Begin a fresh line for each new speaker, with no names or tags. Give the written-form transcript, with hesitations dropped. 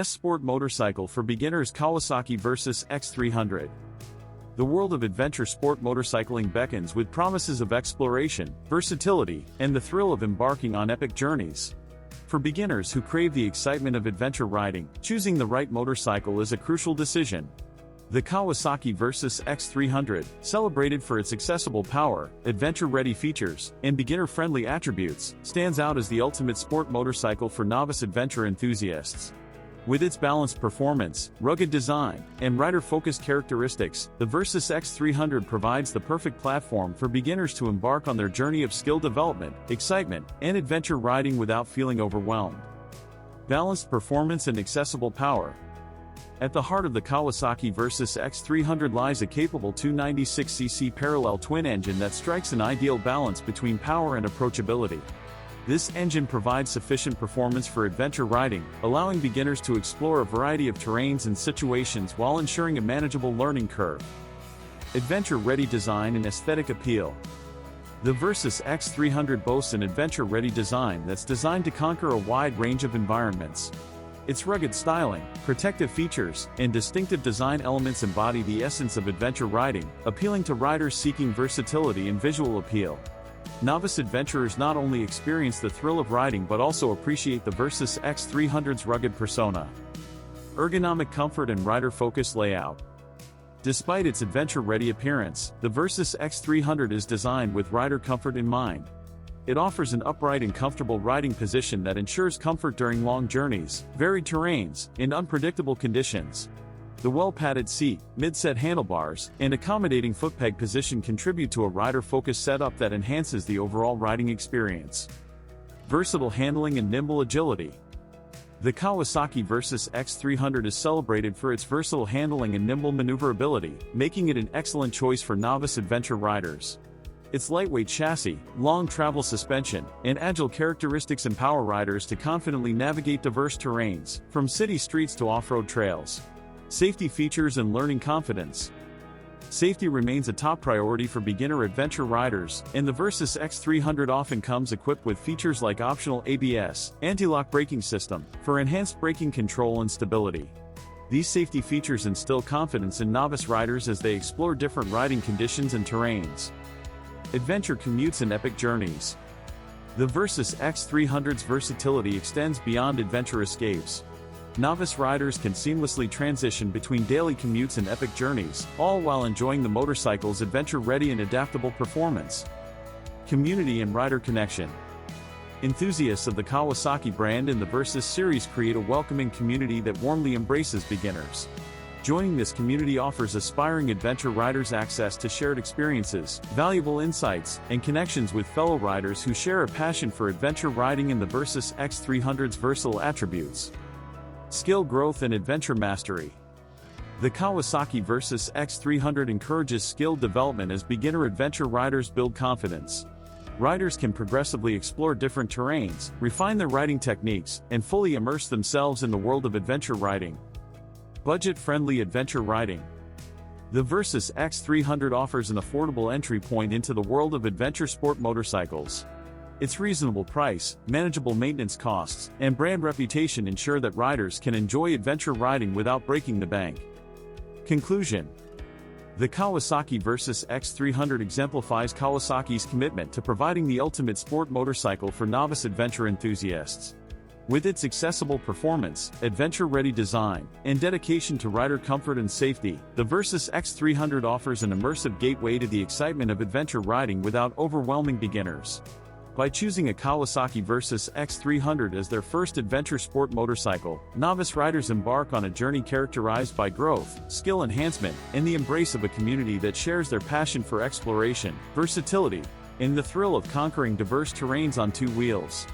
Best Sport Motorcycle for Beginners Kawasaki Versys X 300. The world of adventure sport motorcycling beckons with promises of exploration, versatility, and the thrill of embarking on epic journeys. For beginners who crave the excitement of adventure riding, choosing the right motorcycle is a crucial decision. The Kawasaki Versys X 300, celebrated for its accessible power, adventure-ready features, and beginner-friendly attributes, stands out as the ultimate sport motorcycle for novice adventure enthusiasts. With its balanced performance, rugged design, and rider-focused characteristics, the Versys X 300 provides the perfect platform for beginners to embark on their journey of skill development, excitement, and adventure riding without feeling overwhelmed. Balanced performance and accessible power. At the heart of the Kawasaki Versys X 300 lies a capable 296cc parallel twin engine that strikes an ideal balance between power and approachability. This engine provides sufficient performance for adventure riding, allowing beginners to explore a variety of terrains and situations while ensuring a manageable learning curve. Adventure-ready design and aesthetic appeal. The Versys X 300 boasts an adventure-ready design that's designed to conquer a wide range of environments. Its rugged styling, protective features, and distinctive design elements embody the essence of adventure riding, appealing to riders seeking versatility and visual appeal. Novice adventurers not only experience the thrill of riding but also appreciate the Versys X 300's rugged persona. Ergonomic comfort and rider-focused layout. Despite its adventure-ready appearance, the Versys X 300 is designed with rider comfort in mind. It offers an upright and comfortable riding position that ensures comfort during long journeys, varied terrains, and unpredictable conditions. The well-padded seat, mid-set handlebars, and accommodating footpeg position contribute to a rider-focused setup that enhances the overall riding experience. Versatile handling and nimble agility. The Kawasaki Versys X 300 is celebrated for its versatile handling and nimble maneuverability, making it an excellent choice for novice adventure riders. Its lightweight chassis, long travel suspension, and agile characteristics empower riders to confidently navigate diverse terrains, from city streets to off-road trails. Safety features and learning confidence. Safety remains a top priority for beginner adventure riders, and the Versys X 300 often comes equipped with features like optional ABS, anti-lock braking system, for enhanced braking control and stability. These safety features instill confidence in novice riders as they explore different riding conditions and terrains. Adventure commutes and epic journeys. The Versys X 300's versatility extends beyond adventure escapes. Novice riders can seamlessly transition between daily commutes and epic journeys, all while enjoying the motorcycle's adventure-ready and adaptable performance. Community and rider connection. Enthusiasts of the Kawasaki brand and the Versys series create a welcoming community that warmly embraces beginners. Joining this community offers aspiring adventure riders access to shared experiences, valuable insights, and connections with fellow riders who share a passion for adventure riding and the Versys X 300's versatile attributes. Skill growth and adventure mastery. The Kawasaki Versys X 300 encourages skill development as beginner adventure riders build confidence. Riders can progressively explore different terrains, refine their riding techniques, and fully immerse themselves in the world of adventure riding. Budget-friendly adventure riding. The Versys X 300 offers an affordable entry point into the world of adventure sport motorcycles. Its reasonable price, manageable maintenance costs, and brand reputation ensure that riders can enjoy adventure riding without breaking the bank. Conclusion. The Kawasaki Versys X 300 exemplifies Kawasaki's commitment to providing the ultimate sport motorcycle for novice adventure enthusiasts. With its accessible performance, adventure-ready design, and dedication to rider comfort and safety, the Versys X 300 offers an immersive gateway to the excitement of adventure riding without overwhelming beginners. By choosing a Kawasaki Versys X 300 as their first adventure sport motorcycle, novice riders embark on a journey characterized by growth, skill enhancement, and the embrace of a community that shares their passion for exploration, versatility, and the thrill of conquering diverse terrains on two wheels.